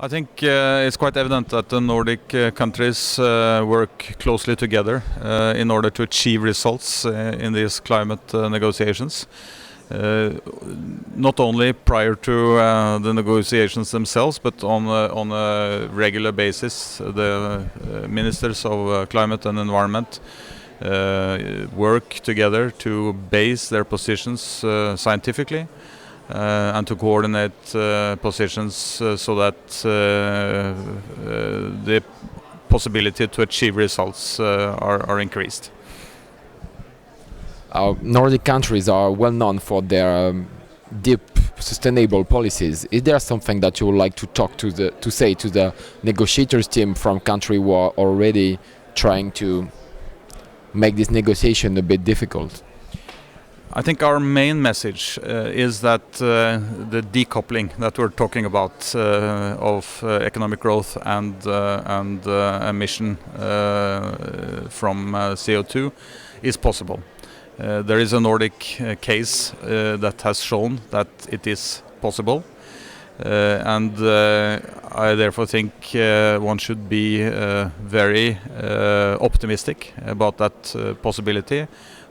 I think it's quite evident that the Nordic countries work closely together in order to achieve results in these climate negotiations. Not only prior to the negotiations themselves, but on a regular basis, the ministers of climate and environment work together to base their positions scientifically. And to coordinate positions so that the possibility to achieve results are increased. Our Nordic countries are well known for their deep sustainable policies. Is there something that you would like to say to the negotiators team from country who are already trying to make this negotiation a bit difficult? I think our main message is that the decoupling that we're talking about of economic growth and emission from CO2 is possible. There is a Nordic case that has shown that it is possible, and I therefore think one should be very optimistic about that possibility.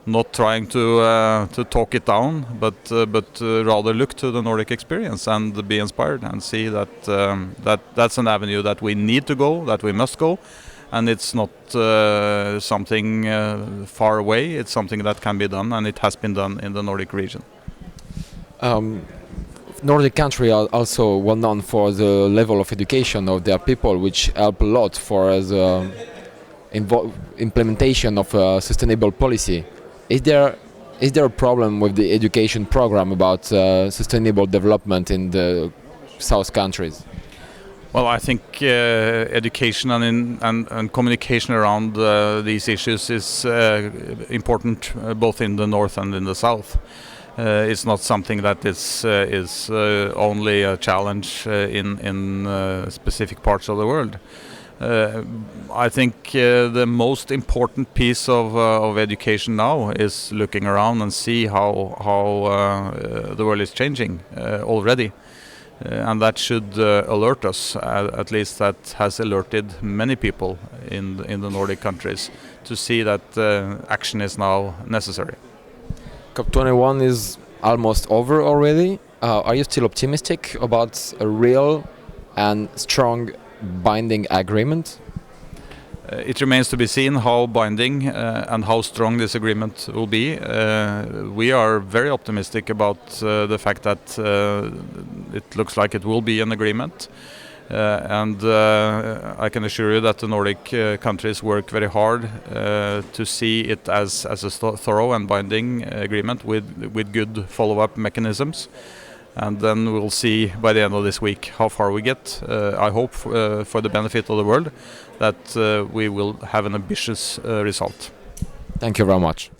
Not trying to talk it down, but rather look to the Nordic experience and be inspired and see that that's an avenue that we need to go, that we must go, and it's not something far away. It's something that can be done, and it has been done in the Nordic region. Nordic countries are also well known for the level of education of their people, which help a lot for the implementation of a sustainable policy. Is there a problem with the education program about sustainable development in the South countries? Well, I think education and communication around these issues is important both in the north and in the south. It's not something that is only a challenge in specific parts of the world. I think the most important piece of education now is looking around and see how the world is changing already, and that should alert us. At least that has alerted many people in the Nordic countries to see that action is now necessary. COP21 is almost over already. Are you still optimistic about a real and strong binding agreement? It remains to be seen how binding and how strong this agreement will be. We are very optimistic about the fact that it looks like it will be an agreement. And I can assure you that the Nordic countries work very hard to see it as a thorough and binding agreement with good follow-up mechanisms. And then we'll see by the end of this week how far we get. I hope for the benefit of the world that we will have an ambitious result. Thank you very much.